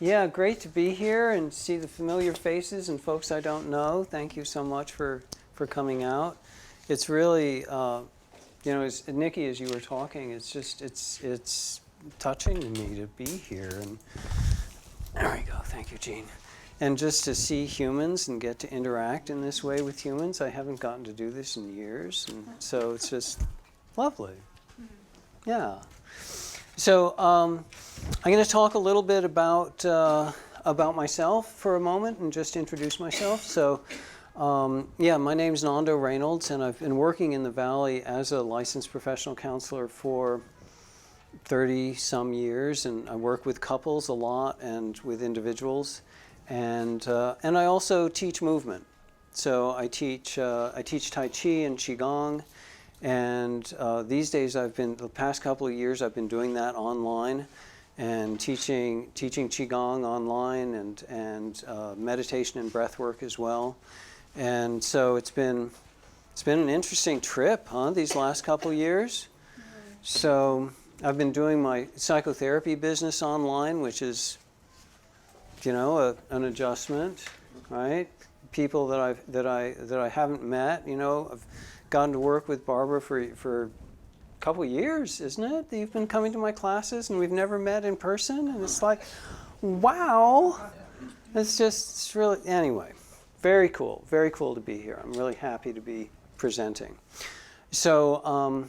Yeah, great to be here and see the familiar faces and folks I don't know. Thank you so much for coming out. It's really, as Nikki, as you were talking, it's touching to me to be here. And there we go. Thank you, Jean. And just to see humans and get to interact in this way with humans. I haven't gotten to do this in years, and so it's just lovely. Yeah. So I'm going to talk a little bit about myself for a moment and just introduce myself. So, my name's Nando Raynolds, and I've been working in the Valley as a licensed professional counselor for 30-some years, and I work with couples a lot and with individuals, and I also teach movement. So I teach Tai Chi and Qigong. And these days, the past couple of years, I've been doing that online and teaching Qigong online and meditation and breath work as well. And so it's been an interesting trip, these last couple of years. So I've been doing my psychotherapy business online, which is, an adjustment, right? People that I haven't met, I've gotten to work with Barbara for a couple of years, isn't it? You've been coming to my classes and we've never met in person, and it's like, wow. It's really, anyway, very cool to be here. I'm really happy to be presenting. So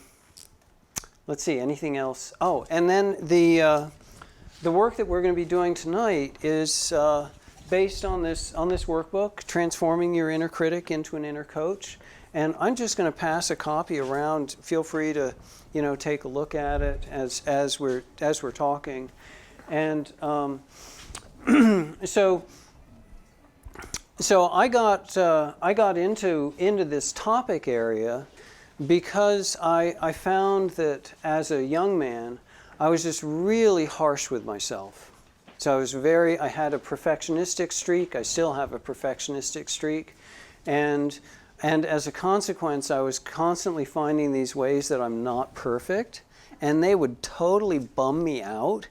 let's see, anything else? Oh, and then the work that we're going to be doing tonight is based on this workbook, Transforming Your Inner Critic into an Inner Coach. And I'm just going to pass a copy around. Feel free to, take a look at it as we're talking. And so I got into this topic area because I found that as a young man, I was just really harsh with myself. So I had a perfectionistic streak. I still have a perfectionistic streak, and as a consequence, I was constantly finding these ways that I'm not perfect, and they would totally bum me out.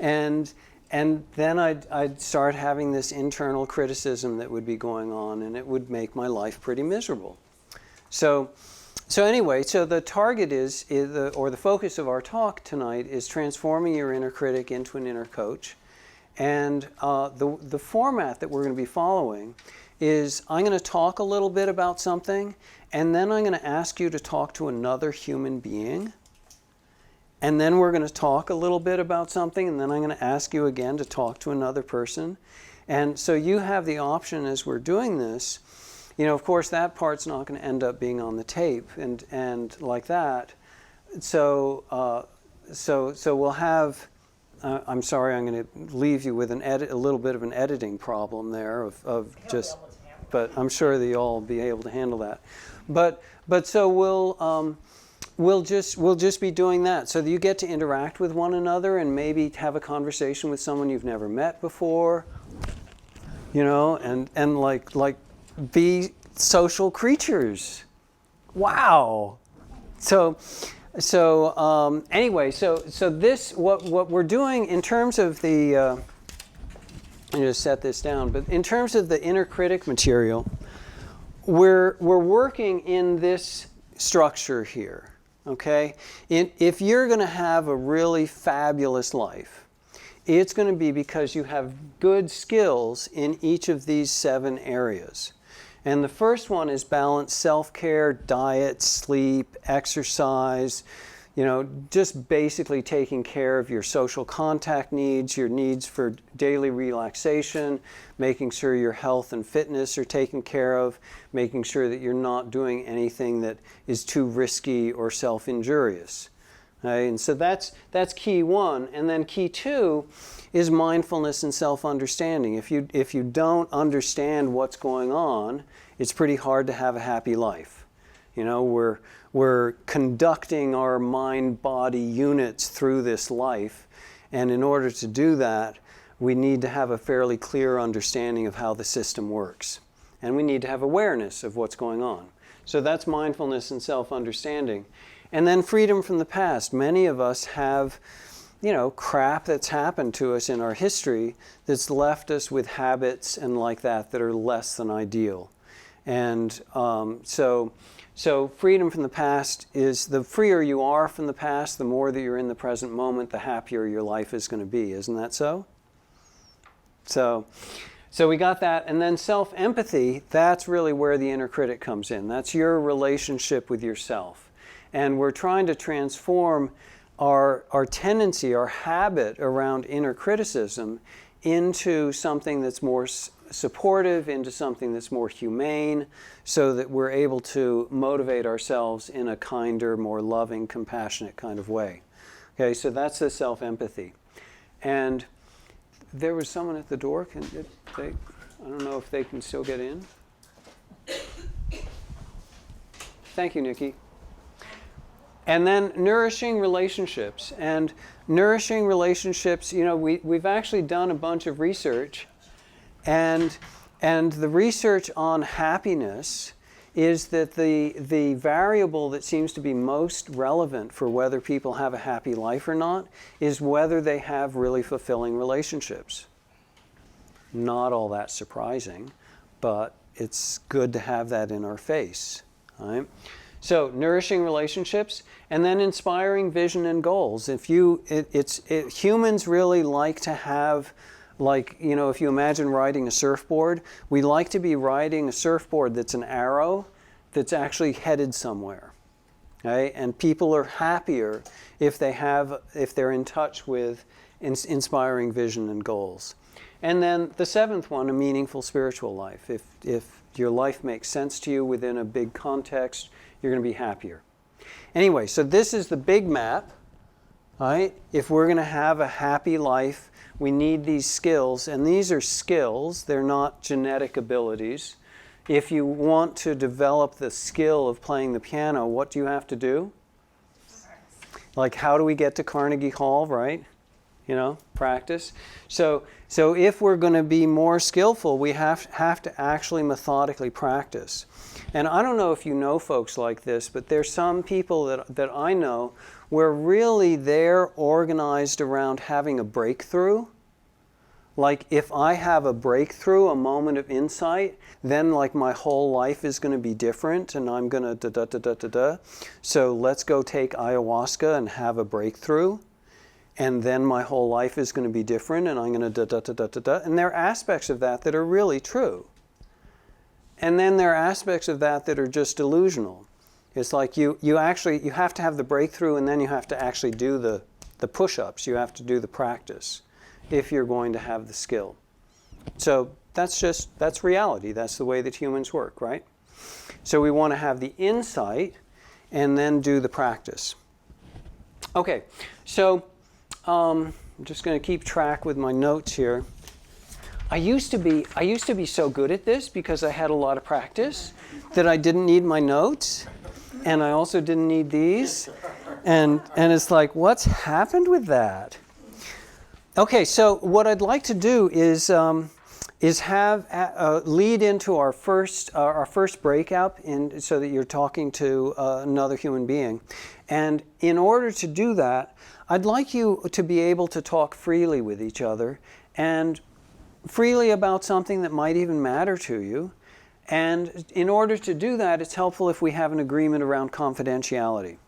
And then I'd start having this internal criticism that would be going on, and it would make my life pretty miserable. So anyway, the target the focus of our talk tonight is transforming your inner critic into an inner coach. And the format that we're going to be following is I'm going to talk a little bit about something, and then I'm going to ask you to talk to another human being, and then we're going to talk a little bit about something, and then I'm going to ask you again to talk to another person. And so you have the option as we're doing this, of course that part's not going to end up being on the tape and like that. So we'll have I'm sorry, I'm going to leave you with a little bit of an editing problem there but I'm sure that you'll all be able to handle that. But so we'll just be doing that, so that you get to interact with one another and maybe have a conversation with someone you've never met before, and like be social creatures. Wow. So anyway, so this what we're doing in terms of the I'm going to set this down, but in terms of the inner critic material, we're working in this structure here. Okay, if you're going to have a really fabulous life, it's going to be because you have good skills in each of these 7 areas. And the first one is balanced self-care, diet, sleep, exercise, just basically taking care of your social contact needs, your needs for daily relaxation, making sure your health and fitness are taken care of, making sure that you're not doing anything that is too risky or self-injurious. Okay? And so that's key 1. And then key 2 is mindfulness and self-understanding. If you don't understand what's going on, it's pretty hard to have a happy life. We're conducting our mind-body units through this life, and in order to do that, we need to have a fairly clear understanding of how the system works. And we need to have awareness of what's going on. So that's mindfulness and self-understanding. And then freedom from the past. Many of us have crap that's happened to us in our history that's left us with habits and like that are less than ideal. And so freedom from the past is, the freer you are from the past, the more that you're in the present moment, the happier your life is going to be. Isn't that so? So we got that. And then self-empathy, that's really where the inner critic comes in. That's your relationship with yourself. And we're trying to transform our tendency, our habit around inner criticism into something that's more supportive, into something that's more humane, so that we're able to motivate ourselves in a kinder, more loving, compassionate kind of way. Okay, so that's the self-empathy. And there was someone at the door. I don't know if they can still get in. Thank you, Nikki. And then nourishing relationships. And nourishing relationships, we've actually done a bunch of research. And the research on happiness is that the variable that seems to be most relevant for whether people have a happy life or not is whether they have really fulfilling relationships. Not all that surprising, but it's good to have that in our face. All right? So nourishing relationships, and then inspiring vision and goals. Humans really like to have, if you imagine riding a surfboard, we like to be riding a surfboard that's an arrow that's actually headed somewhere. Okay? And people are happier if they're in touch with inspiring vision and goals. And then the seventh one, a meaningful spiritual life. If your life makes sense to you within a big context, you're going to be happier. Anyway, so this is the big map. Right? If we're going to have a happy life, we need these skills, and these are skills, they're not genetic abilities. If you want to develop the skill of playing the piano, what do you have to do? Like, how do we get to Carnegie Hall, right? Practice. So if we're going to be more skillful, we have to actually methodically practice. And I don't know if you know folks like this, but there's some people that I know where really they're organized around having a breakthrough. Like, if I have a breakthrough, a moment of insight, then my whole life is going to be different, and I'm going to da-da-da-da-da-da. So let's go take ayahuasca and have a breakthrough, and then my whole life is going to be different, and I'm going to da-da-da-da-da-da. And there are aspects of that are really true. And then there are aspects of that are just delusional. It's like you have to have the breakthrough, and then you have to actually do the push-ups. You have to do the practice if you're going to have the skill. So that's reality. That's the way that humans work, right? So we want to have the insight and then do the practice. Okay, so I'm just going to keep track with my notes here. I used to be so good at this because I had a lot of practice that I didn't need my notes, and I also didn't need these, and it's like, what's happened with that? Okay, so what I'd like to do is have lead into our first breakout, so that you're talking to another human being, and in order to do that, I'd like you to be able to talk freely with each other, and freely about something that might even matter to you. And in order to do that, it's helpful if we have an agreement around confidentiality.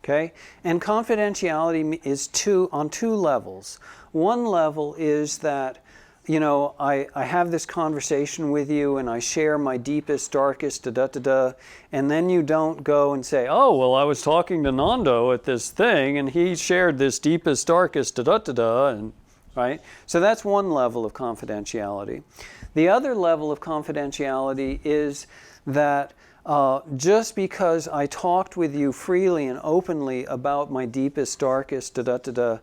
Okay? And confidentiality is on two levels. One level is that, I have this conversation with you and I share my deepest, darkest, da-da-da-da, and then you don't go and say, oh, well, I was talking to Nando at this thing and he shared this deepest, darkest, da-da-da-da, and right? So that's one level of confidentiality. The other level of confidentiality is that just because I talked with you freely and openly about my deepest, darkest, da-da-da-da,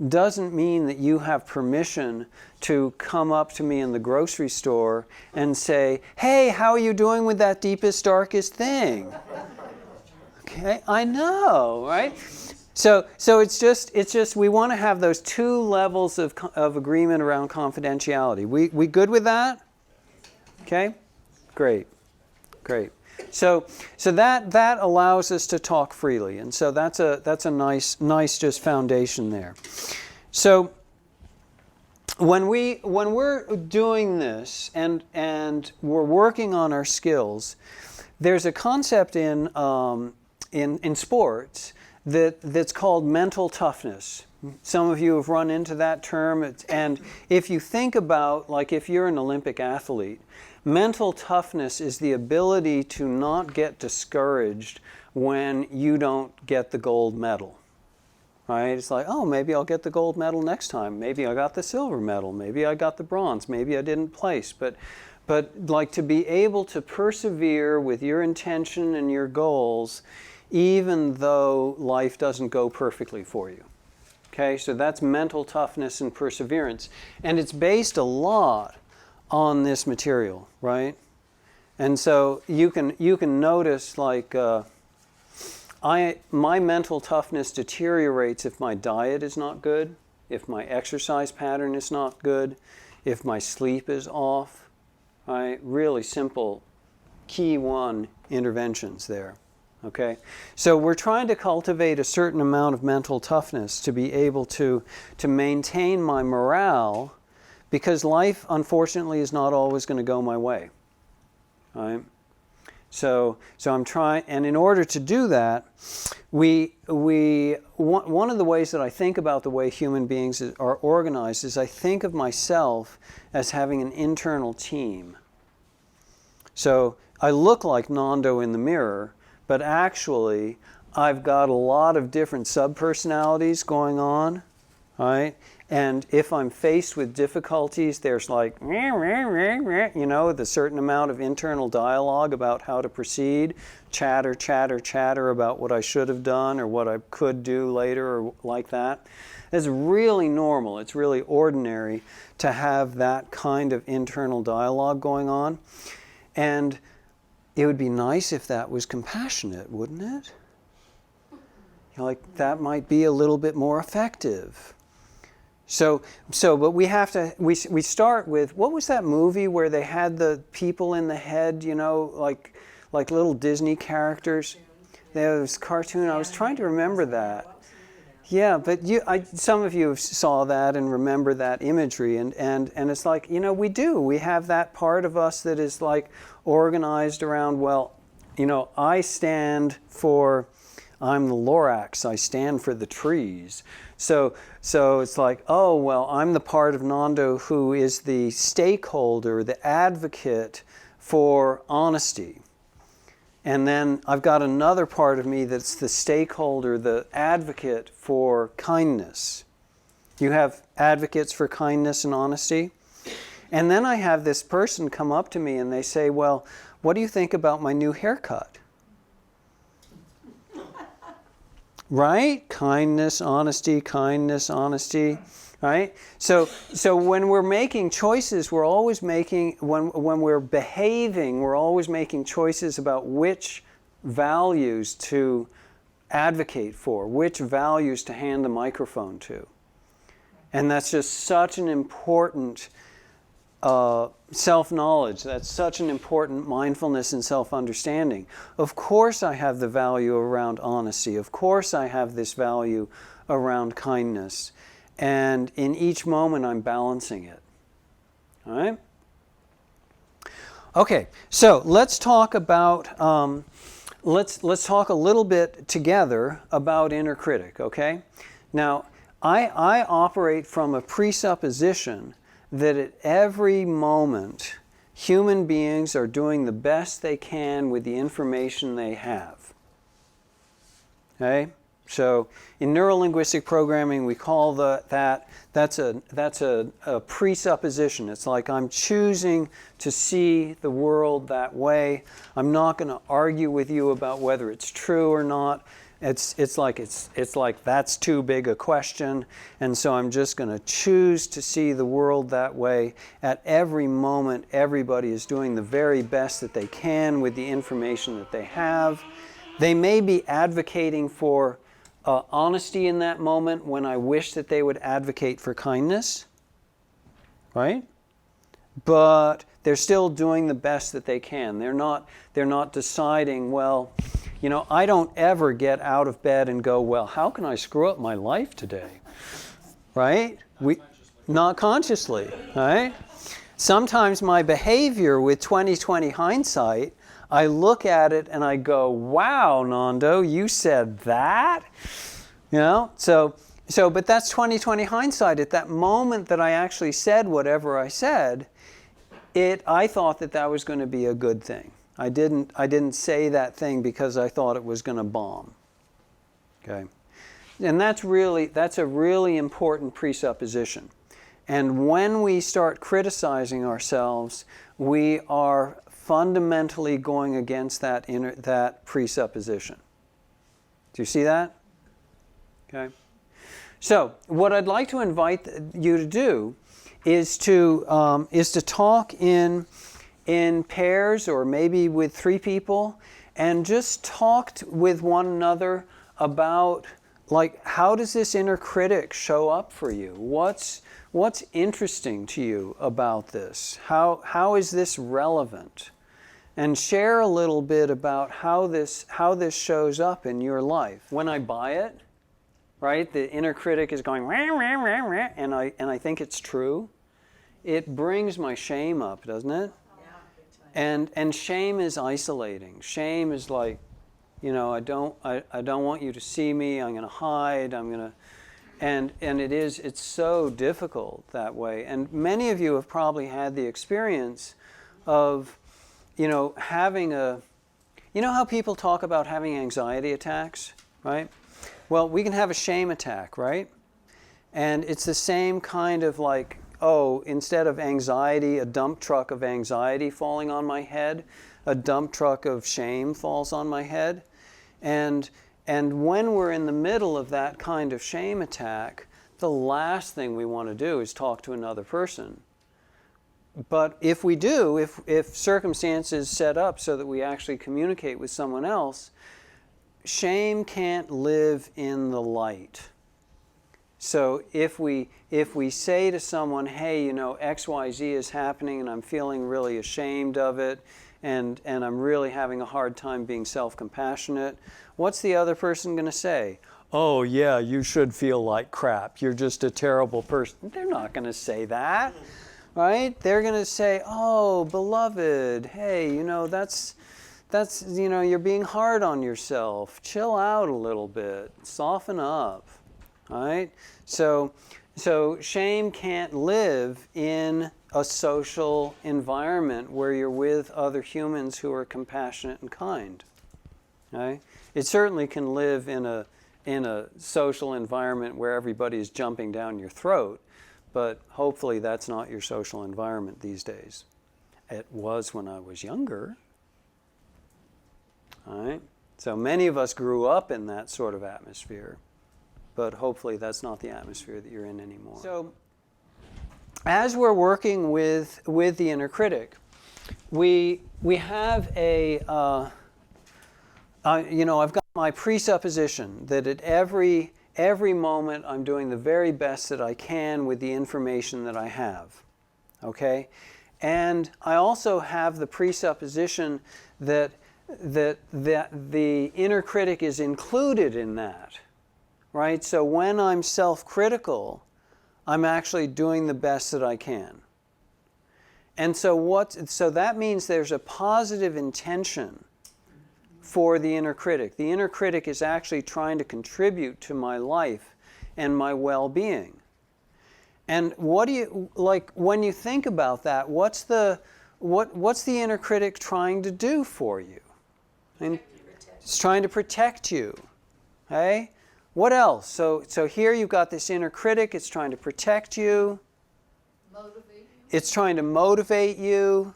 doesn't mean that you have permission to come up to me in the grocery store and say, hey, how are you doing with that deepest, darkest thing? Okay, I know, right? So it's just we want to have those two levels of agreement around confidentiality. We good with that? Okay, great. So that allows us to talk freely, and so that's a nice just foundation there. So when we're doing this and we're working on our skills, there's a concept in sports that's called mental toughness. Some of you have run into that term, and if you think about, like, if you're an Olympic athlete, mental toughness is the ability to not get discouraged when you don't get the gold medal. Right? It's like, oh, maybe I'll get the gold medal next time. Maybe I got the silver medal. Maybe I got the bronze. Maybe I didn't place. But like, to be able to persevere with your intention and your goals, even though life doesn't go perfectly for you. Okay, so that's mental toughness and perseverance. And it's based a lot on this material, right? And so you can notice, like, my mental toughness deteriorates if my diet is not good, if my exercise pattern is not good, if my sleep is off. Right? Really simple, key one interventions there. Okay? So we're trying to cultivate a certain amount of mental toughness to be able to maintain my morale, because life, unfortunately, is not always going to go my way. Right? So I'm trying, and in order to do that, one of the ways that I think about the way human beings are organized is I think of myself as having an internal team. So I look like Nando in the mirror, but actually I've got a lot of different sub-personalities going on, right? And if I'm faced with difficulties, there's like, you know, the certain amount of internal dialogue about how to proceed, chatter, chatter, chatter about what I should have done or what I could do later or like that. It's really normal. It's really ordinary to have that kind of internal dialogue going on. And it would be nice if that was compassionate, wouldn't it? Like, that might be a little bit more effective. But we have to, we start with, what was that movie where they had the people in the head, you know, like little Disney characters? There was cartoon, I was trying to remember that. Yeah, but some of you saw that and remember that imagery, and it's like, you know, we have that part of us that is like organized around, well, you know, I'm the Lorax, I stand for the trees. So it's like, oh, well, I'm the part of Nando who is the stakeholder, the advocate for honesty. And then I've got another part of me that's the stakeholder, the advocate for kindness. You have advocates for kindness and honesty. And then I have this person come up to me and they say, well, what do you think about my new haircut? Right? Kindness, honesty, right? So when we're making choices, we're always making, when we're behaving, we're always making choices about which values to advocate for, which values to hand the microphone to. And that's just such an important self-knowledge. That's such an important mindfulness and self-understanding. Of course I have the value around honesty. Of course I have this value around kindness. And in each moment I'm balancing it. All right? Okay, so let's talk about, let's talk a little bit together about inner critic, okay? Now, I operate from a presupposition that at every moment, human beings are doing the best they can with the information they have. Okay? So in neurolinguistic programming, we call that's a presupposition. It's like I'm choosing to see the world that way. I'm not going to argue with you about whether it's true or not. It's like that's too big a question, and so I'm just going to choose to see the world that way. At every moment, everybody is doing the very best that they can with the information that they have. They may be advocating for honesty in that moment when I wish that they would advocate for kindness, right? But they're still doing the best that they can. They're not deciding, well, you know, I don't ever get out of bed and go, well, how can I screw up my life today? right? Not consciously, right? Sometimes my behavior with 20/20 hindsight, I look at it and I go, wow, Nando, you said that? You know, but that's 20/20 hindsight. At that moment that I actually said whatever I said, I thought that was going to be a good thing. I didn't say that thing because I thought it was going to bomb. Okay, and that's a really important presupposition. And when we start criticizing ourselves, we are fundamentally going against that presupposition. Do you see that? Okay. So what I'd like to invite you to do is to talk in pairs or maybe with 3 people, and just talk with one another about, like, how does this inner critic show up for you? What's interesting to you about this? How is this relevant? And share a little bit about how this shows up in your life. When I buy it, right, the inner critic is going, rah, rah, rah, rah, and I think it's true. It brings my shame up, doesn't it? Yeah. And shame is isolating. Shame is like, you know, I don't want you to see me. I'm going to hide. And it's so difficult that way. And many of you have probably had the experience of, you know, you know how people talk about having anxiety attacks, right? Well, we can have a shame attack, right? And it's the same kind of like, oh, instead of anxiety, a dump truck of anxiety falling on my head, a dump truck of shame falls on my head. And when we're in the middle of that kind of shame attack, the last thing we want to do is talk to another person. But if we do, if circumstances set up so that we actually communicate with someone else, shame can't live in the light. So if we say to someone, hey, you know, XYZ is happening and I'm feeling really ashamed of it, and I'm really having a hard time being self-compassionate, what's the other person going to say? Oh, yeah, you should feel like crap. You're just a terrible person. They're not going to say that, right? They're going to say, oh, beloved, hey, you know, that's, you know, you're being hard on yourself. Chill out a little bit. Soften up, right? So shame can't live in a social environment where you're with other humans who are compassionate and kind. Okay? It certainly can live in a social environment where everybody's jumping down your throat, but hopefully that's not your social environment these days. It was when I was younger. All right? So many of us grew up in that sort of atmosphere, but hopefully that's not the atmosphere that you're in anymore. So as we're working with the inner critic, we have a, you know, I've got my presupposition that at every moment I'm doing the very best that I can with the information that I have, okay? And I also have the presupposition that the inner critic is included in that, right? So when I'm self-critical, I'm actually doing the best that I can. And so that means there's a positive intention for the inner critic. The inner critic is actually trying to contribute to my life and my well-being. And what do you, like, when you think about that, what's the inner critic trying to do for you? And it's trying to protect you. Okay? What else? So here you've got this inner critic. It's trying to protect you. Motivate you. It's trying to motivate you.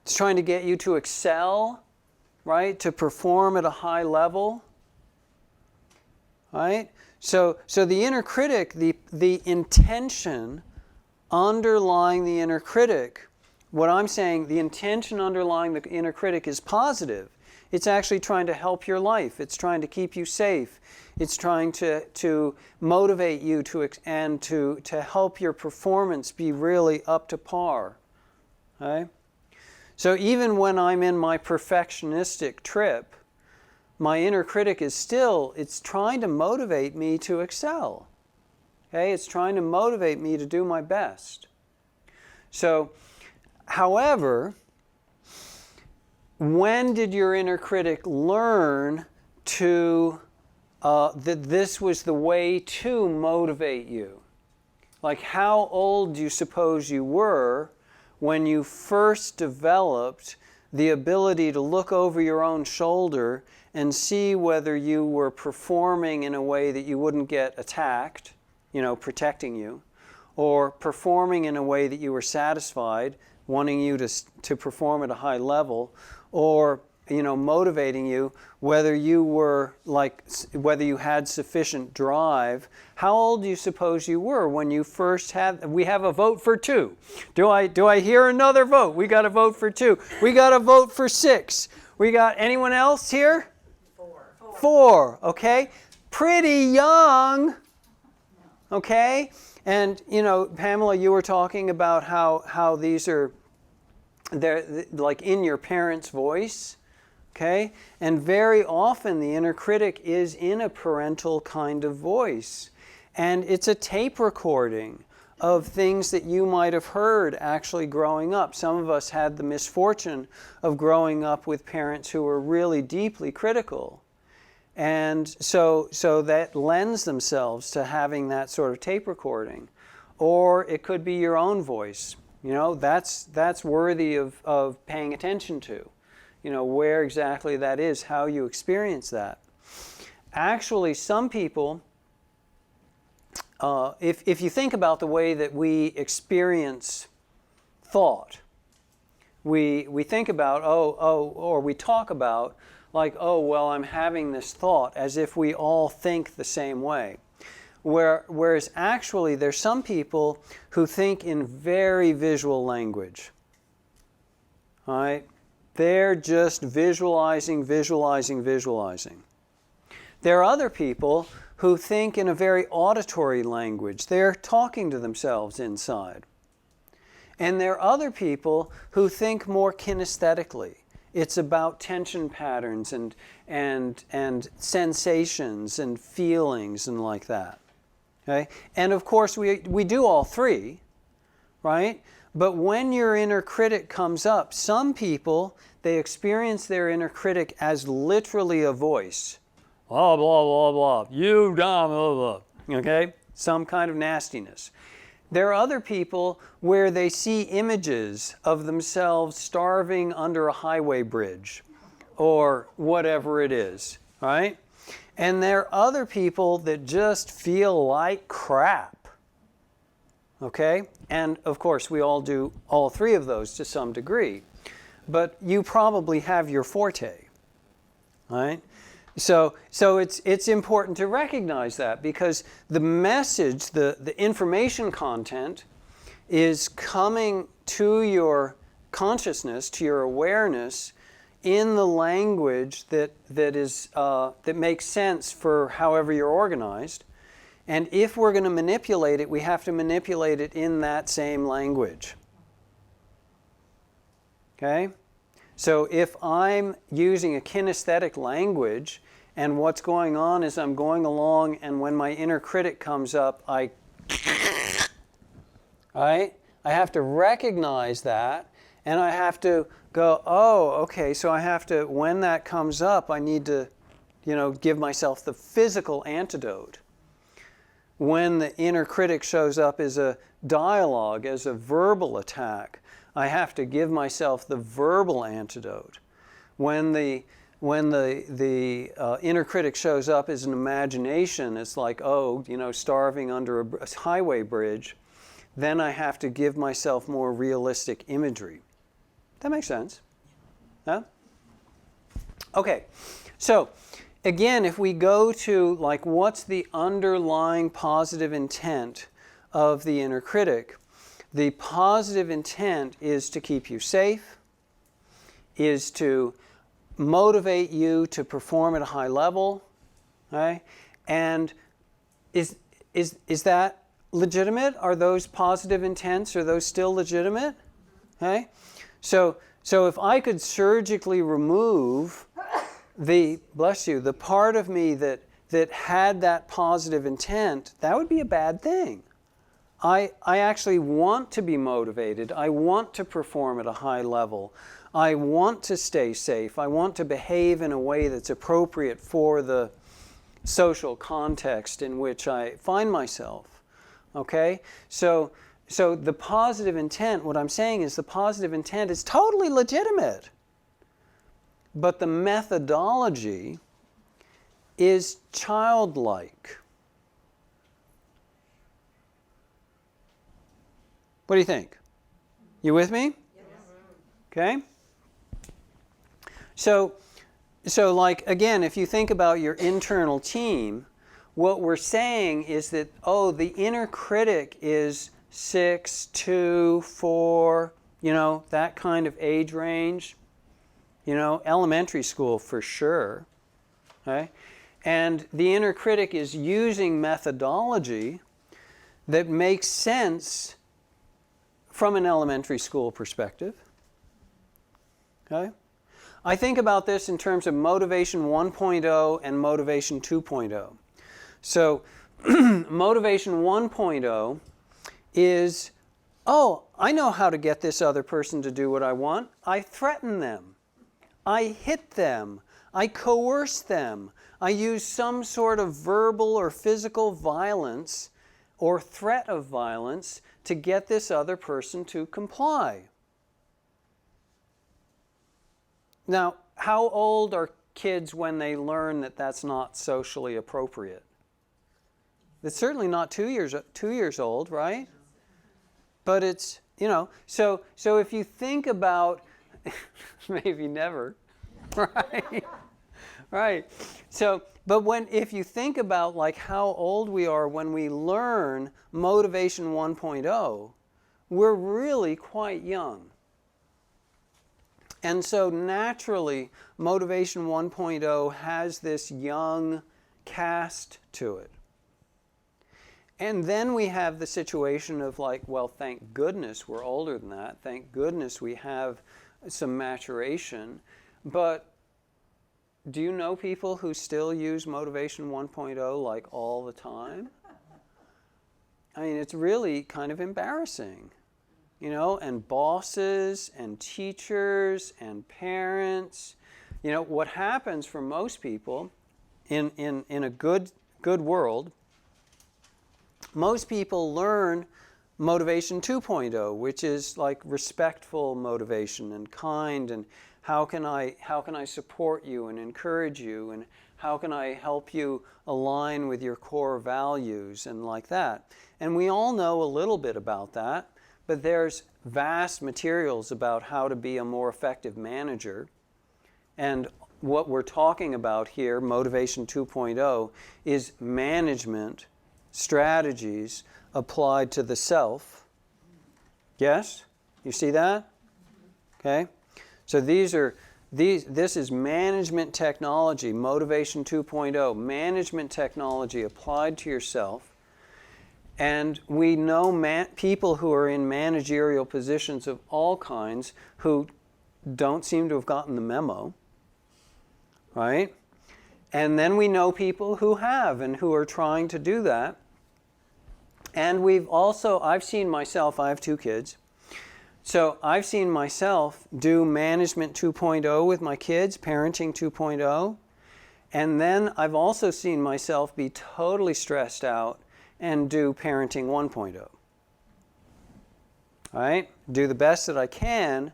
It's trying to get you to excel, right? To perform at a high level. Right? So the inner critic, the intention underlying the inner critic, what I'm saying, the intention underlying the inner critic is positive. It's actually trying to help your life. It's trying to keep you safe. It's trying to motivate you and to help your performance be really up to par. Okay? So even when I'm in my perfectionistic trip, my inner critic is still, it's trying to motivate me to excel. Okay? It's trying to motivate me to do my best. So, however, when did your inner critic learn that this was the way to motivate you? Like, how old do you suppose you were when you first developed the ability to look over your own shoulder and see whether you were performing in a way that you wouldn't get attacked, protecting you, or performing in a way that you were satisfied, wanting you to perform at a high level, or motivating you, whether you had sufficient drive. How old do you suppose you were when you first had? We have a vote for 2. Do I hear another vote? We got a vote for 2. We got a vote for 6. We got anyone else here? 4. Okay, pretty young. Okay, and Pamela, you were talking about how these they're like in your parents' voice. Okay? And very often the inner critic is in a parental kind of voice. And it's a tape recording of things that you might have heard actually growing up. Some of us had the misfortune of growing up with parents who were really deeply critical. And so that lends themselves to having that sort of tape recording. Or it could be your own voice. That's worthy of paying attention to. Where exactly that is, how you experience that. Actually, some people, if you think about the way that we experience thought, we think about, or we talk about, like, I'm having this thought, as if we all think the same way. Whereas actually, there's some people who think in very visual language. All right? They're just visualizing. There are other people who think in a very auditory language. They're talking to themselves inside. And there are other people who think more kinesthetically. It's about tension patterns and sensations and feelings and like that. Okay? And of course, we do all three, right? But when your inner critic comes up, some people, they experience their inner critic as literally a voice. Blah, blah, blah, blah. You dumb, blah, blah. Okay? Some kind of nastiness. There are other people where they see images of themselves starving under a highway bridge or whatever it is, right? And there are other people that just feel like crap. Okay? And of course, we all do all three of those to some degree. But you probably have your forte. Right? So it's important to recognize that, because the message, the information content is coming to your consciousness, to your awareness, in the language that makes sense for however you're organized. And if we're going to manipulate it, we have to manipulate it in that same language. Okay? So if I'm using a kinesthetic language, and what's going on is I'm going along, and when my inner critic comes up, right? I have to recognize that, and I have to go, okay, so I have to, when that comes up, I need to, give myself the physical antidote. When the inner critic shows up as a dialogue, as a verbal attack, I have to give myself the verbal antidote. When the inner critic shows up as an imagination, it's like, starving under a highway bridge, then I have to give myself more realistic imagery. That makes sense? Huh? Okay, so again, if we go to what's the underlying positive intent of the inner critic, the positive intent is to keep you safe, is to motivate you to perform at a high level, okay? And is that legitimate? Are those positive intents, are those still legitimate? Okay? So if I could surgically remove the part of me that that had that positive intent, that would be a bad thing. I actually want to be motivated. I want to perform at a high level. I want to stay safe. I want to behave in a way that's appropriate for the social context in which I find myself. Okay? So the positive intent, what I'm saying is the positive intent is totally legitimate. But the methodology is childlike. What do you think? You with me? Yes. Okay? So like, again, if you think about your internal team, what we're saying is that, the inner critic is 6, 2, 4, that kind of age range. Elementary school for sure. Okay? And the inner critic is using methodology that makes sense from an elementary school perspective. Okay? I think about this in terms of motivation 1.0 and motivation 2.0. So, motivation 1.0 is, I know how to get this other person to do what I want. I threaten them. I hit them. I coerce them. I use some sort of verbal or physical violence or threat of violence to get this other person to comply. Now, how old are kids when they learn that that's not socially appropriate? It's certainly not 2 years old, right? But it's, so if you think about, maybe never, right? Right. So, but if you think about like how old we are when we learn motivation 1.0, we're really quite young. And so naturally, motivation 1.0 has this young cast to it. And then we have the situation of like, well, thank goodness we're older than that. Thank goodness we have some maturation. But do you know people who still use motivation 1.0 like all the time? I mean, it's really kind of embarrassing. And bosses and teachers and parents. What happens for most people in a good world, most people learn motivation 2.0, which is like respectful motivation and kind, and how can I support you and encourage you, and how can I help you align with your core values and like that. And we all know a little bit about that. But there's vast materials about how to be a more effective manager. And what we're talking about here, Motivation 2.0, is management strategies applied to the self. Yes? You see that? Okay? So this is management technology, Motivation 2.0, management technology applied to yourself. And we know people who are in managerial positions of all kinds who don't seem to have gotten the memo, right? And then we know people who have and who are trying to do that. And I've seen myself, I have 2 kids, so I've seen myself do management 2.0 with my kids, parenting 2.0, and then I've also seen myself be totally stressed out and do parenting 1.0. All right? Do the best that I can,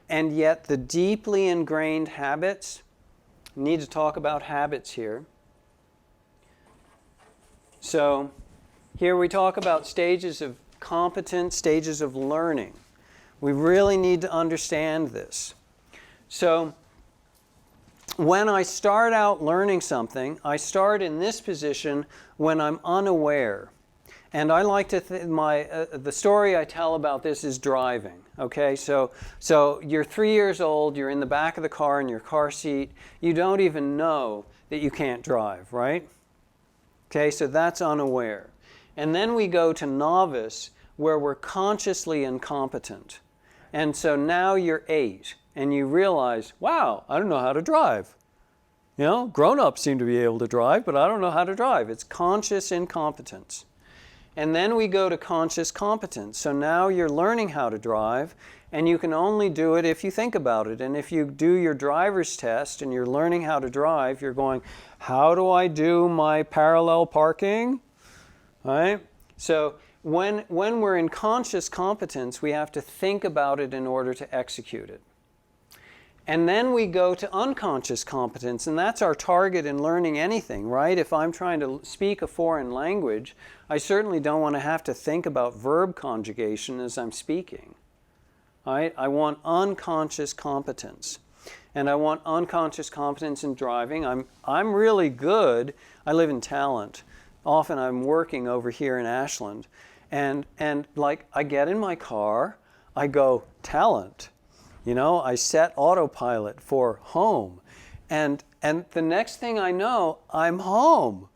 and yet the deeply ingrained habits, need to talk about habits here. So here we talk about stages of competence, stages of learning. We really need to understand this. So when I start out learning something, I start in this position when I'm unaware. And I like to the story I tell about this is driving. Okay, so you're 3 years old, you're in the back of the car in your car seat, you don't even know that you can't drive, right? Okay, so that's unaware. And then we go to novice, where we're consciously incompetent. And so now you're 8, and you realize, wow, I don't know how to drive. You know, grown-ups seem to be able to drive, but I don't know how to drive. It's conscious incompetence. And then we go to conscious competence. So now you're learning how to drive, and you can only do it if you think about it. And if you do your driver's test and you're learning how to drive, you're going, how do I do my parallel parking? Right? So when we're in conscious competence, we have to think about it in order to execute it. And then we go to unconscious competence, and that's our target in learning anything, right? If I'm trying to speak a foreign language, I certainly don't want to have to think about verb conjugation as I'm speaking. Right? I want unconscious competence. And I want unconscious competence in driving. I'm really good. I live in Talent. Often I'm working over here in Ashland. And like I get in my car, I go, Talent. You know, I set autopilot for home. And the next thing I know, I'm home.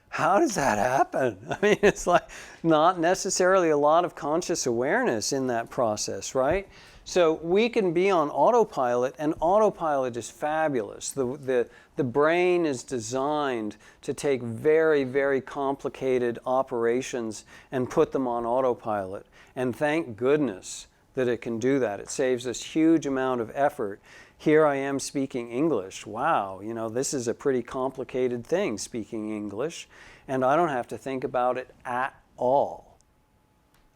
How does that happen? I mean, it's like not necessarily a lot of conscious awareness in that process, right? So we can be on autopilot, and autopilot is fabulous. The brain is designed to take very, very complicated operations and put them on autopilot. And thank goodness that it can do that. It saves us huge amount of effort. Here I am speaking English. Wow, you know, this is a pretty complicated thing, speaking English, and I don't have to think about it at all.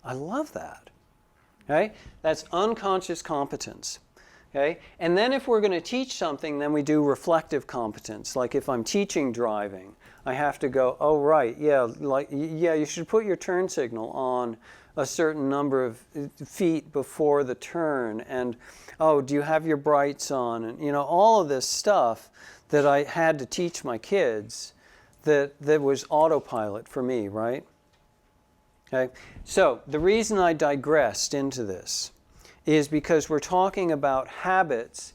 I love that. Okay? That's unconscious competence. Okay? And then if we're going to teach something, then we do reflective competence. Like if I'm teaching driving, I have to go, oh right, yeah, you should put your turn signal on a certain number of feet before the turn, and oh, do you have your brights on? And you know, all of this stuff that I had to teach my kids that was autopilot for me, right? Okay, so the reason I digressed into this is because we're talking about habits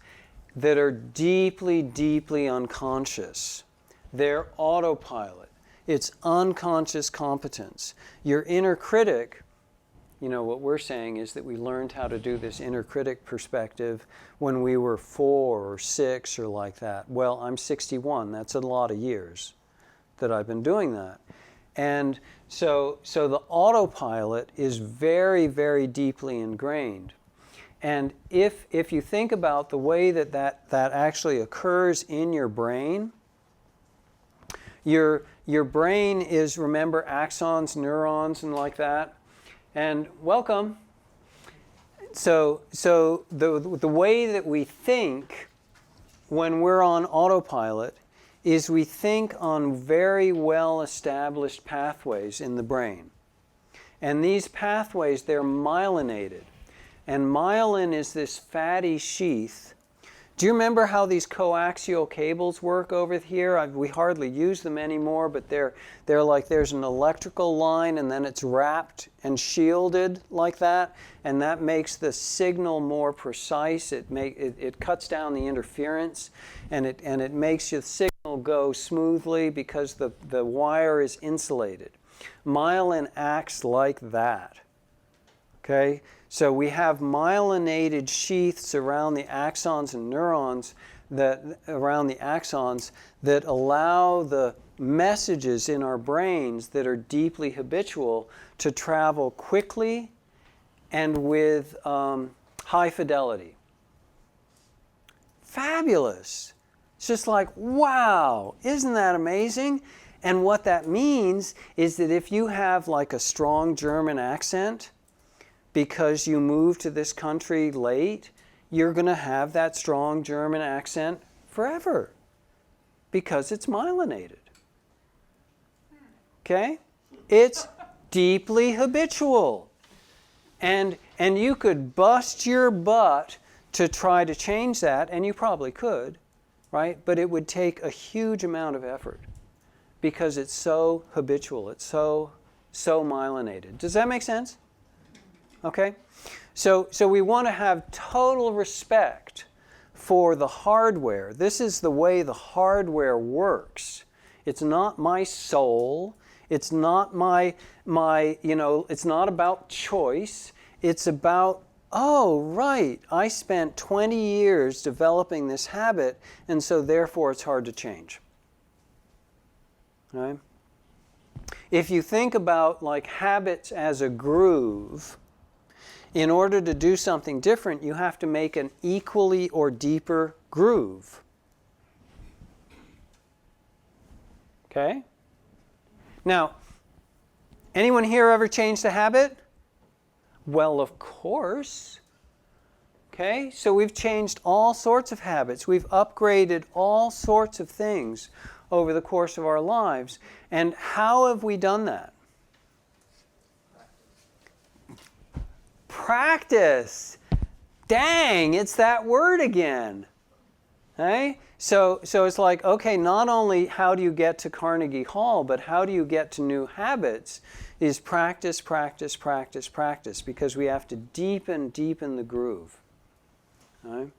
that are deeply, deeply unconscious. They're autopilot. It's unconscious competence. Your inner critic, you know, what we're saying is that we learned how to do this inner critic perspective when we were 4 or 6 or like that. Well, I'm 61. That's a lot of years that I've been doing that. And so the autopilot is very, very deeply ingrained. And if you think about the way that actually occurs in your brain, your brain is, remember, axons, neurons, and like that. And welcome. So the way that we think when we're on autopilot is we think on very well-established pathways in the brain. And these pathways, they're myelinated. And myelin is this fatty sheath. Do you remember how these coaxial cables work over here? We hardly use them anymore, but they're like there's an electrical line and then it's wrapped and shielded like that, and that makes the signal more precise. It cuts down the interference, and it makes the signal go smoothly because the wire is insulated. Myelin acts like that. Okay? So we have myelinated sheaths around the axons and neurons around the axons that allow the messages in our brains that are deeply habitual to travel quickly and with high fidelity. Fabulous. It's just like, wow, isn't that amazing? And what that means is that if you have like a strong German accent, because you moved to this country late, you're going to have that strong German accent forever because it's myelinated. Okay? It's deeply habitual. And you could bust your butt to try to change that, and you probably could, right? But it would take a huge amount of effort because it's so habitual. It's so myelinated. Does that make sense? Okay? So we want to have total respect for the hardware. This is the way the hardware works. It's not my soul. It's not my it's not about choice. It's about oh, right, I spent 20 years developing this habit, and so therefore it's hard to change. Right? If you think about like habits as a groove, in order to do something different, you have to make an equally or deeper groove. Okay? Now, anyone here ever changed a habit? Well, of course. Okay? So we've changed all sorts of habits. We've upgraded all sorts of things over the course of our lives. And how have we done that? Practice. Dang, it's that word again. Okay? So it's like, okay, not only how do you get to Carnegie Hall, but how do you get to new habits is practice, practice, practice, practice, because we have to deepen the groove. Okay?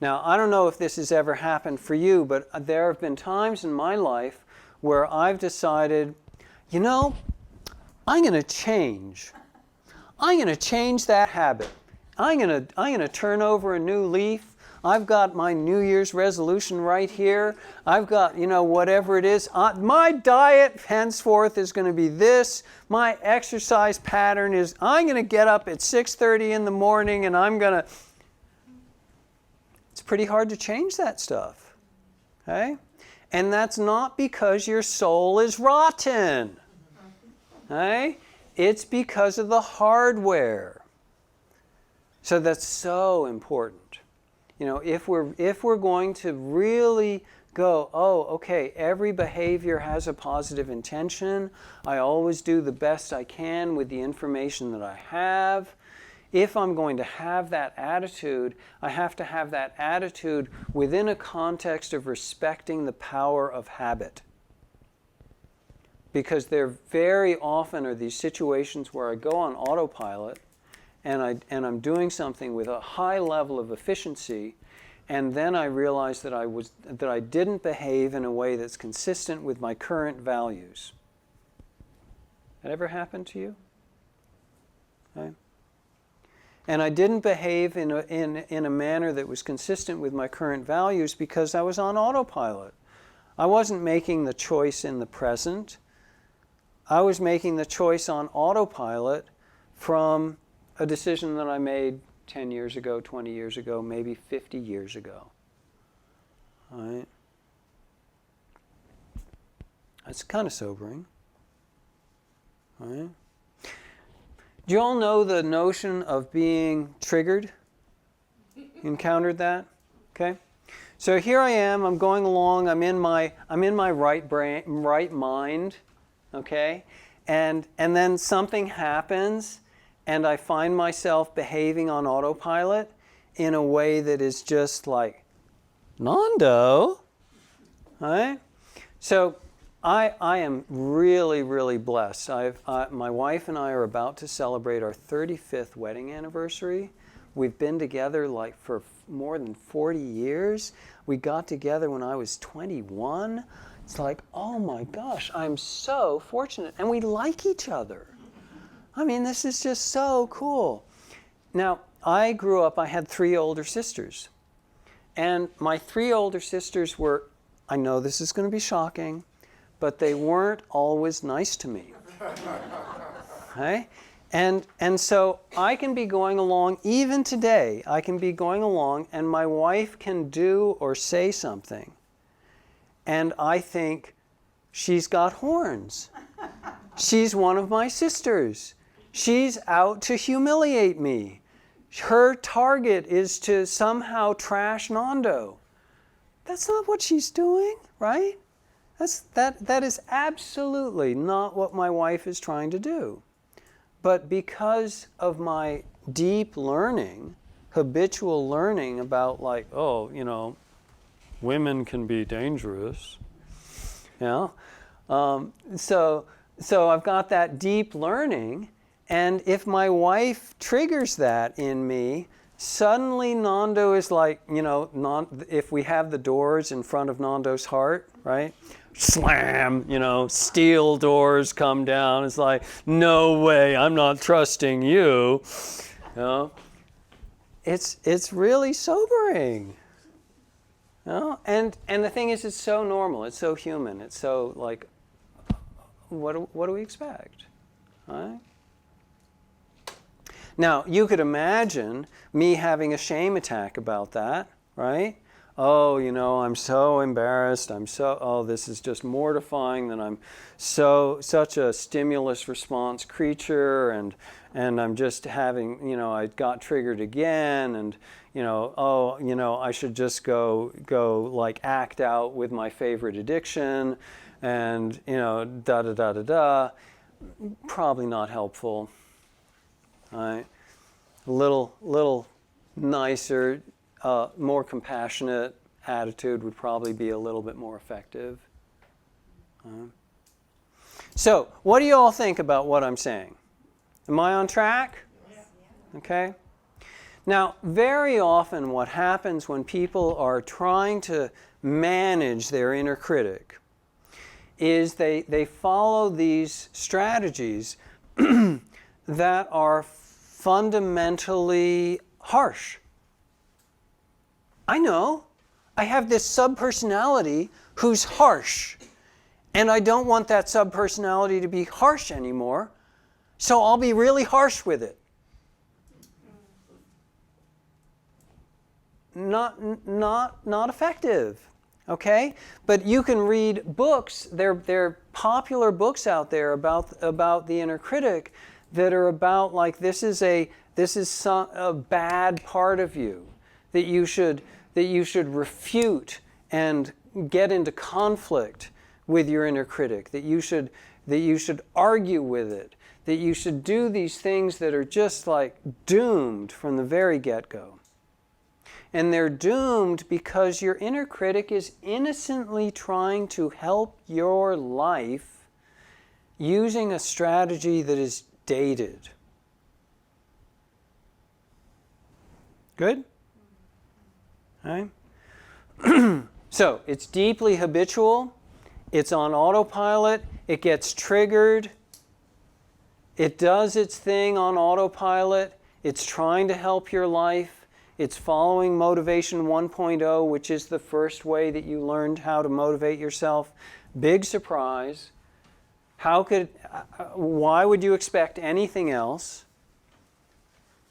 Now, I don't know if this has ever happened for you, but there have been times in my life where I've decided, you know, I'm going to change. I'm going to change that habit. I'm going to turn over a new leaf. I've got my New Year's resolution right here. I've got, you know, whatever it is. My diet henceforth is going to be this. My exercise pattern is I'm going to get up at 6:30 in the morning and I'm going to... It's pretty hard to change that stuff. Okay? And that's not because your soul is rotten. Okay? It's because of the hardware. So that's so important. You know, if we're going to really go, oh, okay, every behavior has a positive intention. I always do the best I can with the information that I have. If I'm going to have that attitude, I have to have that attitude within a context of respecting the power of habit. Because there very often are these situations where I go on autopilot and I'm doing something with a high level of efficiency, and then I realize that I didn't behave in a way that's consistent with my current values. That ever happened to you? Okay. And I didn't behave in a manner that was consistent with my current values because I was on autopilot. I wasn't making the choice in the present. I was making the choice on autopilot from a decision that I made 10 years ago, 20 years ago, maybe 50 years ago. All right? That's kind of sobering. All right? Do you all know the notion of being triggered? Encountered that? Okay. So here I am. I'm going along. I'm in my right mind. Okay, and then something happens, and I find myself behaving on autopilot in a way that is just like, Nando. All right. So I am really, really blessed. My wife and I are about to celebrate our 35th wedding anniversary. We've been together like for more than 40 years. We got together when I was 21. It's like, oh my gosh, I'm so fortunate. And we like each other. I mean, this is just so cool. Now, I had 3 older sisters. And my 3 older sisters were, I know this is going to be shocking, but they weren't always nice to me. Okay? And so I can be going along, even today, I can be going along and my wife can do or say something. And I think, she's got horns. She's one of my sisters. She's out to humiliate me. Her target is to somehow trash Nando. That's not what she's doing, right? That is absolutely not what my wife is trying to do. But because of my deep learning, habitual learning about like, oh, you know, women can be dangerous, you know? So I've got that deep learning, and if my wife triggers that in me, suddenly Nando is like, you know, if we have the doors in front of Nando's heart, right? Slam, you know, steel doors come down. It's like, no way, I'm not trusting you. You know? It's really sobering. You know? And the thing is, it's so normal. It's so human. It's so like, what do we expect? Right? Now, you could imagine me having a shame attack about that, right? Oh, you know, I'm so embarrassed. This is just mortifying that I'm such a stimulus response creature, and I'm just having, you know, I got triggered again, and, you know, I should just go like act out with my favorite addiction, and, you know, da-da-da-da-da. Probably not helpful, right? A little nicer, more compassionate attitude would probably be a little bit more effective. So, what do you all think about what I'm saying? Am I on track? Okay. Now, very often what happens when people are trying to manage their inner critic is they follow these strategies that are fundamentally harsh. I know. I have this subpersonality who's harsh, and I don't want that subpersonality to be harsh anymore, so I'll be really harsh with it. Not effective, okay? But you can read books. There are popular books out there about the inner critic that are about like this is a bad part of you that you should refute and get into conflict with your inner critic, that you should argue with it, that you should do these things that are just like doomed from the very get-go. And they're doomed because your inner critic is innocently trying to help your life using a strategy that is dated. Good? All right? So, it's deeply habitual. It's on autopilot. It gets triggered. It does its thing on autopilot. It's trying to help your life. It's following Motivation 1.0, which is the first way that you learned how to motivate yourself. Big surprise. Why would you expect anything else?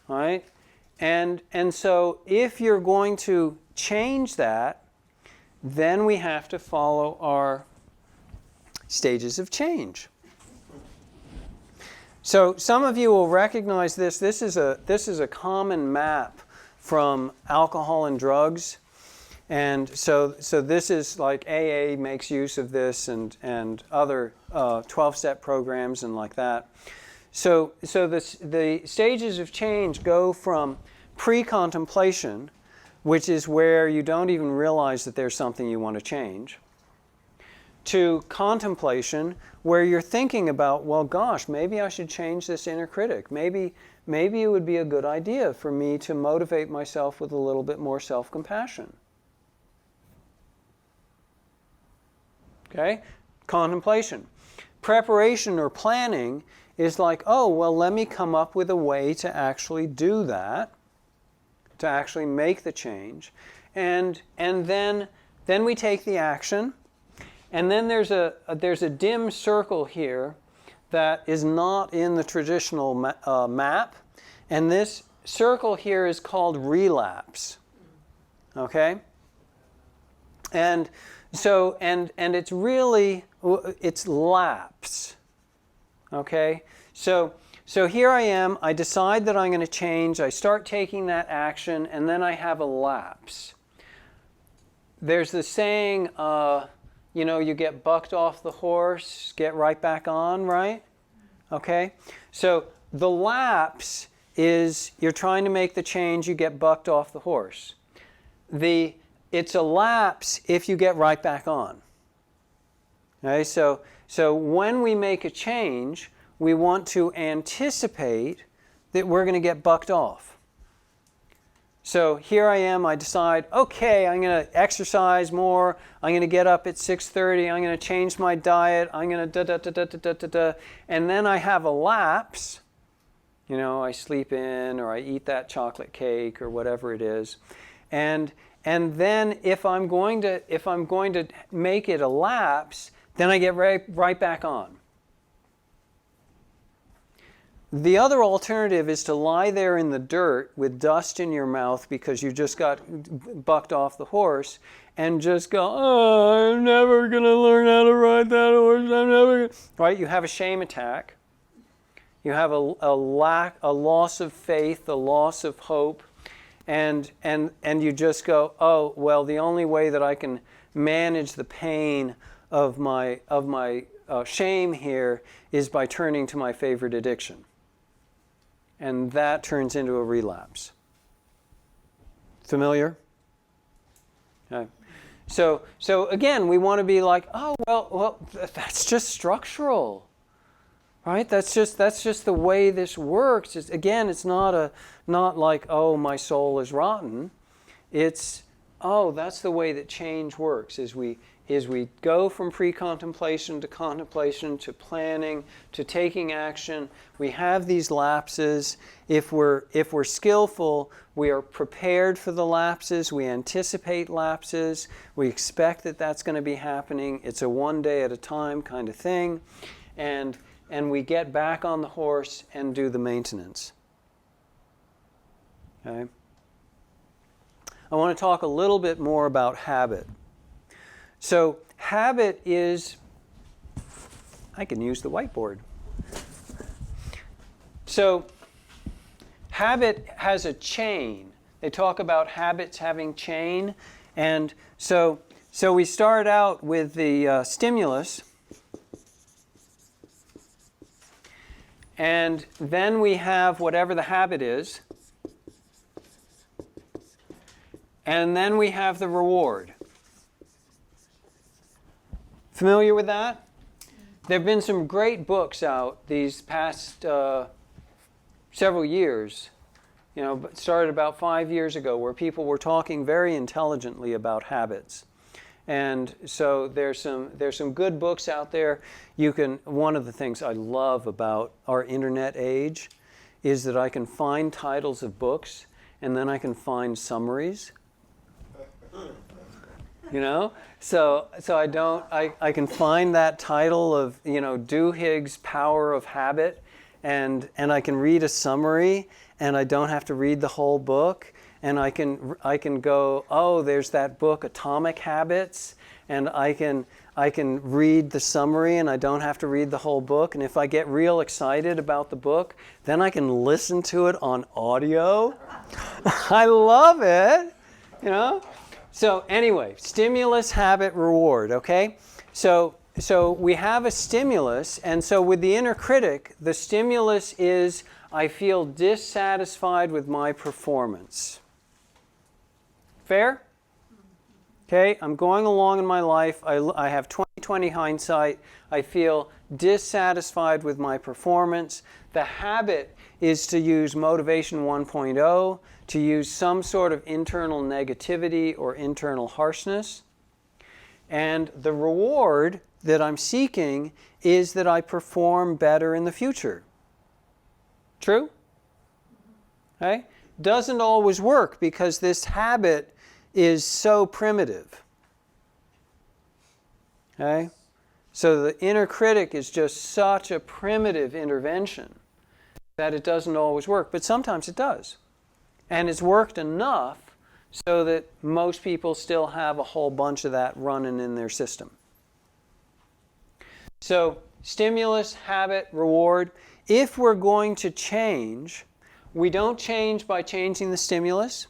All right? And so if you're going to change that, then we have to follow our stages of change. So some of you will recognize this. This is a common map from alcohol and drugs. And so this is like AA makes use of this, and other 12-step programs and like that. So the stages of change go from pre-contemplation, which is where you don't even realize that there's something you want to change, to contemplation, where you're thinking about, well, gosh, maybe I should change this inner critic. Maybe it would be a good idea for me to motivate myself with a little bit more self-compassion. Okay? Contemplation. Preparation or planning is like, oh, well, let me come up with a way to actually do that, to actually make the change. And then we take the action. And then there's a dim circle here that is not in the traditional map. And this circle here is called relapse. Okay? And so, and it's really, it's lapse. Okay? So here I am, I decide that I'm going to change, I start taking that action, and then I have a lapse. There's the saying, you get bucked off the horse, get right back on, right? Okay? So the lapse is you're trying to make the change, you get bucked off the horse. It's a lapse if you get right back on. Okay? So when we make a change, we want to anticipate that we're going to get bucked off. So here I am, I decide, okay, I'm going to exercise more, I'm going to get up at 6:30, I'm going to change my diet, I'm going to and then I have a lapse, I sleep in, or I eat that chocolate cake, or whatever it is. And then if I'm going to make it a lapse, then I get right back on. The other alternative is to lie there in the dirt with dust in your mouth because you just got bucked off the horse and just go, oh, I'm never going to learn how to ride that horse. I'm never gonna. Right? You have a shame attack. You have a loss of faith, a loss of hope, and you just go, oh, well, the only way that I can manage the pain of my shame here is by turning to my favorite addiction. And that turns into a relapse. Familiar? Okay. So again, we want to be like, oh, well, that's just structural, right? That's just the way this works. It's not like, oh, my soul is rotten. It's, oh, that's the way that change works. Is we go from pre-contemplation to contemplation to planning to taking action. We have these lapses. If we're skillful, we are prepared for the lapses. We anticipate lapses. We expect that that's going to be happening. It's a one day at a time kind of thing. And we get back on the horse and do the maintenance. Okay? I want to talk a little bit more about habit. So habit is, I can use the whiteboard. So habit has a chain. They talk about habits having chain. And so we start out with the stimulus. And then we have whatever the habit is. And then we have the reward. Familiar with that? There have been some great books out these past several years. Started about 5 years ago, where people were talking very intelligently about habits. And so there's some good books out there. One of the things I love about our internet age is that I can find titles of books and then I can find summaries. So I can find that title of, Duhigg's Power of Habit, and I can read a summary, and I don't have to read the whole book, and I can go, oh, there's that book, Atomic Habits, and I can read the summary, and I don't have to read the whole book, and if I get real excited about the book, then I can listen to it on audio. I love it, So anyway, stimulus, habit, reward, okay? So we have a stimulus, and so with the inner critic, the stimulus is, I feel dissatisfied with my performance. Fair? Okay, I'm going along in my life, I have 20/20 hindsight, I feel dissatisfied with my performance. The habit is to use motivation 1.0, to use some sort of internal negativity or internal harshness. And the reward that I'm seeking is that I perform better in the future. True? Okay? Doesn't always work because this habit is so primitive. Okay? So the inner critic is just such a primitive intervention that it doesn't always work, but sometimes it does. And it's worked enough so that most people still have a whole bunch of that running in their system. So stimulus, habit, reward. If we're going to change, we don't change by changing the stimulus.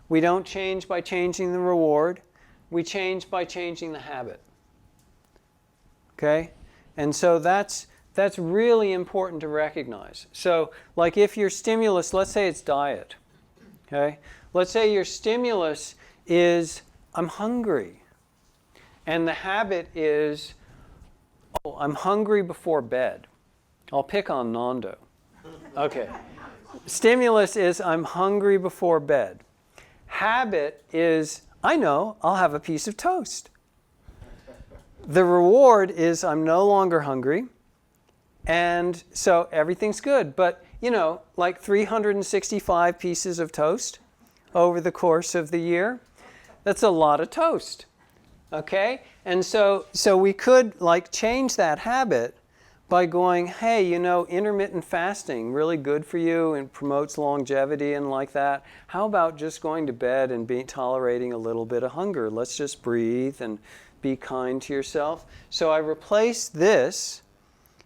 We don't change by changing the reward. We change by changing the habit. Okay? And so that's really important to recognize. So, like if your stimulus, let's say it's diet. Okay? Let's say your stimulus is, I'm hungry. And the habit is, oh, I'm hungry before bed. I'll pick on Nando. Okay. Stimulus is, I'm hungry before bed. Habit is, I know, I'll have a piece of toast. The reward is, I'm no longer hungry. And so everything's good. But, you know, like 365 pieces of toast over the course of the year, that's a lot of toast. Okay? And so we could like change that habit by going, hey, you know, intermittent fasting, really good for you and promotes longevity and like that. How about just going to bed and tolerating a little bit of hunger? Let's just breathe and be kind to yourself. So I replace this,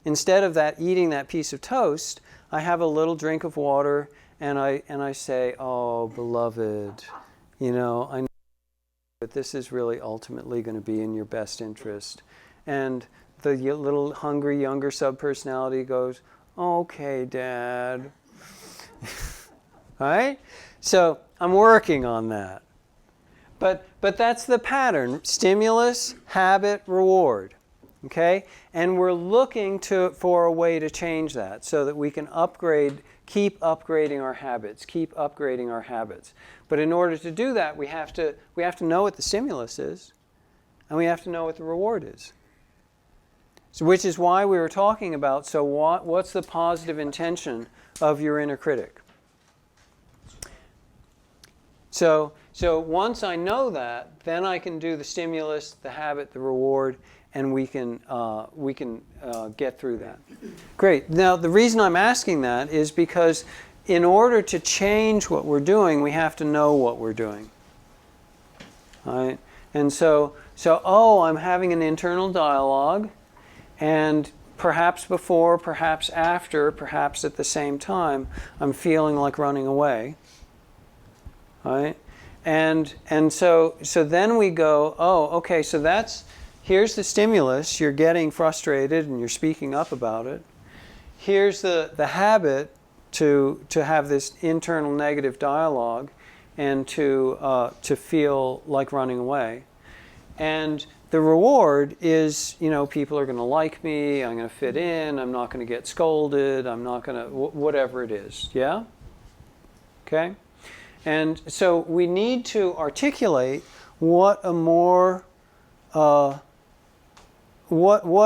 instead of that eating that piece of toast, I have a little drink of water and I say, oh, beloved, you know, I know that this is really ultimately going to be in your best interest. And the little hungry younger subpersonality goes, okay, Dad. Right? So I'm working on that. But that's the pattern. Stimulus, habit, reward. Okay? And we're looking for a way to change that so that we can keep upgrading our habits, keep upgrading our habits. But in order to do that, we have to know what the stimulus is, and we have to know what the reward is. So, which is why we were talking about, so what's the positive intention of your inner critic? So once I know that, then I can do the stimulus, the habit, the reward, and we can get through that. Great. Now, the reason I'm asking that is because in order to change what we're doing, we have to know what we're doing. All right? And so I'm having an internal dialogue, and perhaps before, perhaps after, perhaps at the same time, I'm feeling like running away. All right? And so then we go, oh, okay, so here's the stimulus. You're getting frustrated and you're speaking up about it. Here's the habit to have this internal negative dialogue and to feel like running away. And the reward is, you know, people are going to like me, I'm going to fit in, I'm not going to get scolded, I'm not going to, whatever it is. Yeah? Okay? And so we need to articulate what a more, what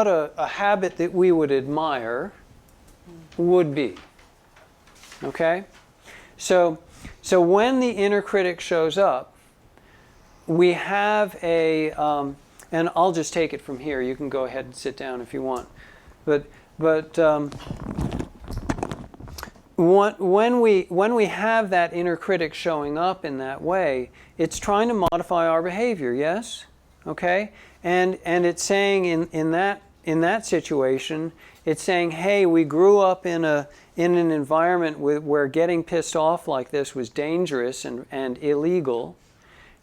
a habit that we would admire would be. Okay? So when the inner critic shows up, we have and I'll just take it from here. You can go ahead and sit down if you want. But when we have that inner critic showing up in that way, it's trying to modify our behavior. Yes, okay, and it's saying in that situation, it's saying, hey, we grew up in an environment where getting pissed off like this was dangerous and illegal,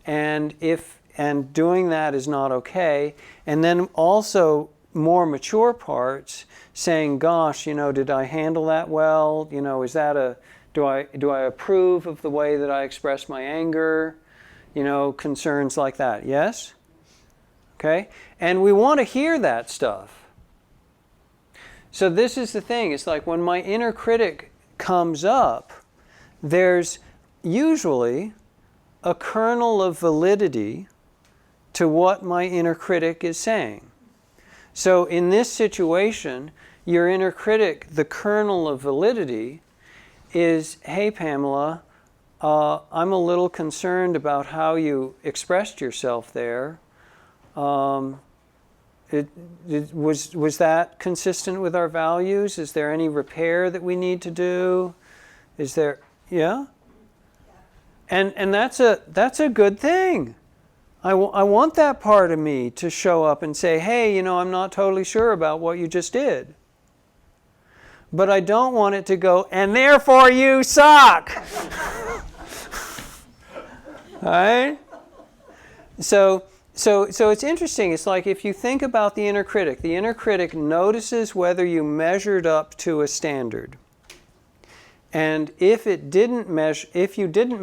and doing that is not okay. And then also more mature parts saying, gosh, you know, did I handle that well? You know, do I approve of the way that I express my anger? You know, concerns like that. Yes? Okay? And we want to hear that stuff. So this is the thing. It's like when my inner critic comes up, there's usually a kernel of validity to what my inner critic is saying. So in this situation, your inner critic, the kernel of validity is, hey, Pamela, I'm a little concerned about how you expressed yourself there. Was that consistent with our values? Is there any repair that we need to do? Is there, yeah? And that's a good thing. I want that part of me to show up and say, hey, you know, I'm not totally sure about what you just did. But I don't want it to go, and therefore you suck. All right? So it's interesting. It's like if you think about the inner critic notices whether you measured up to a standard. And if you didn't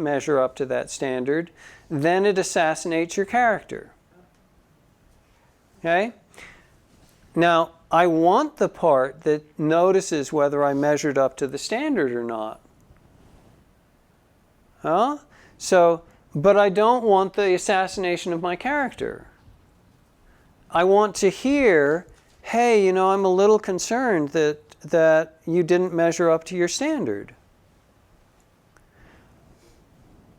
measure up to that standard, then it assassinates your character. Okay? Now, I want the part that notices whether I measured up to the standard or not. Huh? But I don't want the assassination of my character. I want to hear, hey, you know, I'm a little concerned that that you didn't measure up to your standard.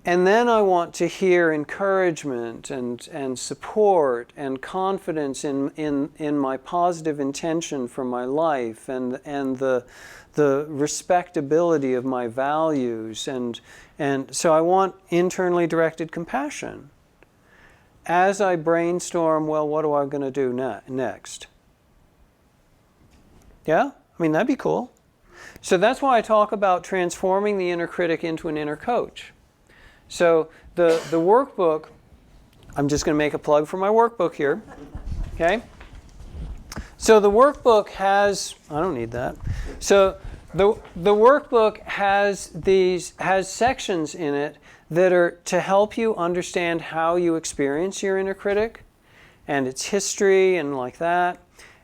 And then I want to hear encouragement and support and confidence in my positive intention for my life and the respectability of my values. And so I want internally directed compassion. As I brainstorm, well, what am I going to do next? Yeah? I mean, that'd be cool. So that's why I talk about transforming the inner critic into an inner coach. So the workbook, I'm just going to make a plug for my workbook here. Okay? So the workbook has, I don't need that. So the workbook has sections in it that are to help you understand how you experience your inner critic and its history and like that.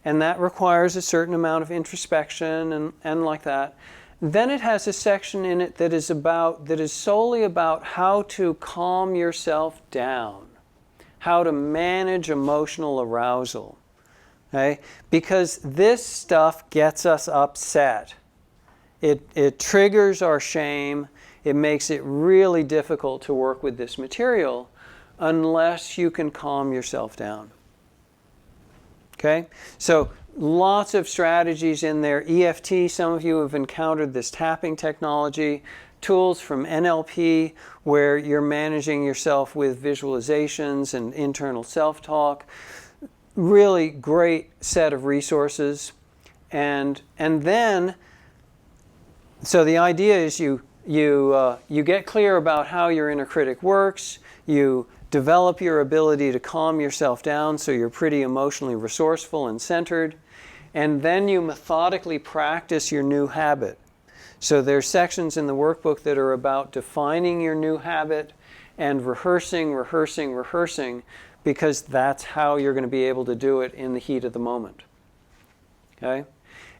And that requires a certain amount of introspection and like that. Then it has a section in it that is solely about how to calm yourself down, how to manage emotional arousal. Okay? Because this stuff gets us upset. It triggers our shame. It makes it really difficult to work with this material unless you can calm yourself down. Okay? So lots of strategies in there. EFT, some of you have encountered this tapping technology. Tools from NLP, where you're managing yourself with visualizations and internal self-talk. Really great set of resources. And then, so the idea is you get clear about how your inner critic works. You develop your ability to calm yourself down so you're pretty emotionally resourceful and centered. And then you methodically practice your new habit. So there's sections in the workbook that are about defining your new habit and rehearsing, because that's how you're going to be able to do it in the heat of the moment. Okay?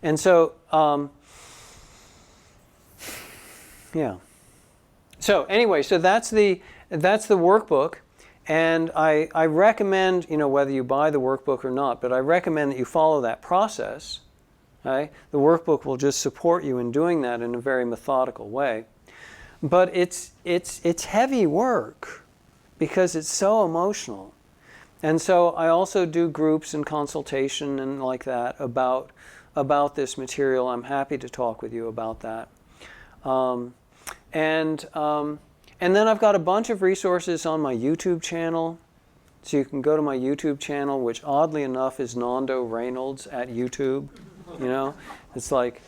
And so, yeah. So anyway, so that's the workbook. And I recommend, whether you buy the workbook or not, but I recommend that you follow that process. Okay? The workbook will just support you in doing that in a very methodical way. But it's heavy work because it's so emotional. And so I also do groups and consultation and like that about this material. I'm happy to talk with you about that. And then I've got a bunch of resources on my YouTube channel. So you can go to my YouTube channel, which oddly enough is Nando Raynolds at YouTube. It's like,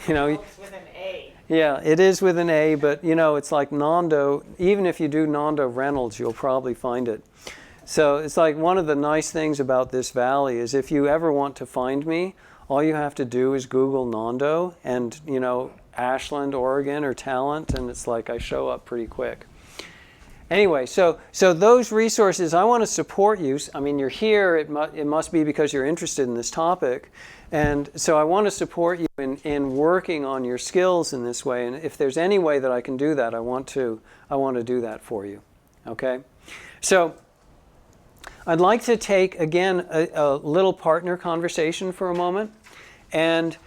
Well, it's with an A. Yeah, it is with an A, but it's like Nando. Even if you do Nando Reynolds, you'll probably find it. So it's like one of the nice things about this valley is if you ever want to find me, all you have to do is Google Nando and, Ashland, Oregon, or Talent, and it's like I show up pretty quick. Anyway, so those resources, I want to support you. I mean, you're here, it must be because you're interested in this topic. And so I want to support you in working on your skills in this way. And if there's any way that I can do that, I want to do that for you. Okay? So I'd like to take, again, a little partner conversation for a moment. And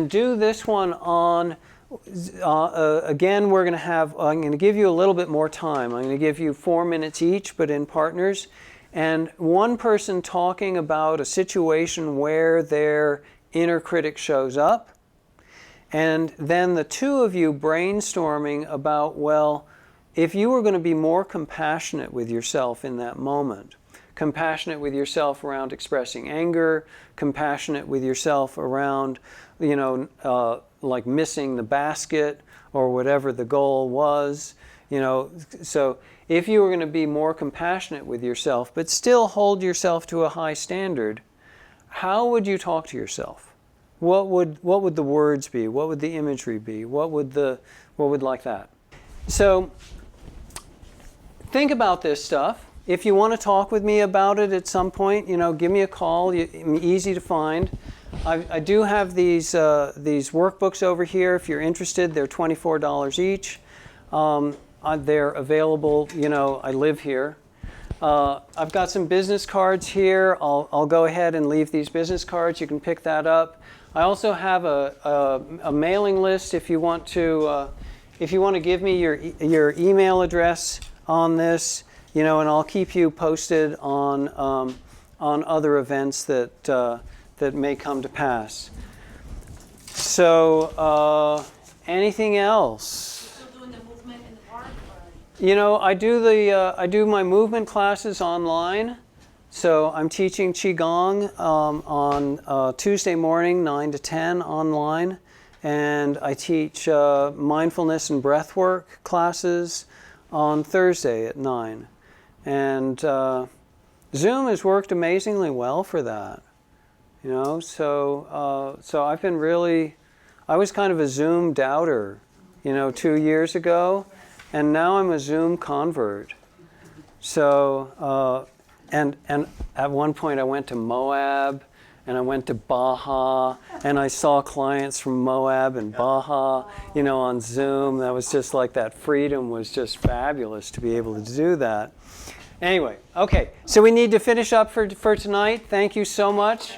do this one on, again, I'm going to give you a little bit more time. I'm going to give you 4 minutes each, but in partners. And one person talking about a situation where their inner critic shows up. And then the two of you brainstorming about, well, if you were going to be more compassionate with yourself in that moment, compassionate with yourself around expressing anger, compassionate with yourself around, like missing the basket or whatever the goal was, So if you were going to be more compassionate with yourself, but still hold yourself to a high standard, how would you talk to yourself? What would the words be? What would the imagery be? What would like that? So think about this stuff. If you want to talk with me about it at some point, give me a call. Easy to find. I do have these workbooks over here. If you're interested, they're $24 each. They're available. I live here. I've got some business cards here. I'll go ahead and leave these business cards. You can pick that up. I also have a mailing list if you want to give me your email address on this, and I'll keep you posted on other events that may come to pass. So, anything else? Still doing the movement in the park? I do my movement classes online. So I'm teaching Qigong on Tuesday morning, 9 to 10 online. And I teach mindfulness and breathwork classes on Thursday at 9. And Zoom has worked amazingly well for that. So I've been really, I was kind of a Zoom doubter, 2 years ago. And now I'm a Zoom convert. So, and at one point I went to Moab, and I went to Baja, and I saw clients from Moab and Baja, on Zoom. That was just like that freedom was just fabulous to be able to do that. Anyway, okay, so we need to finish up for tonight. Thank you so much.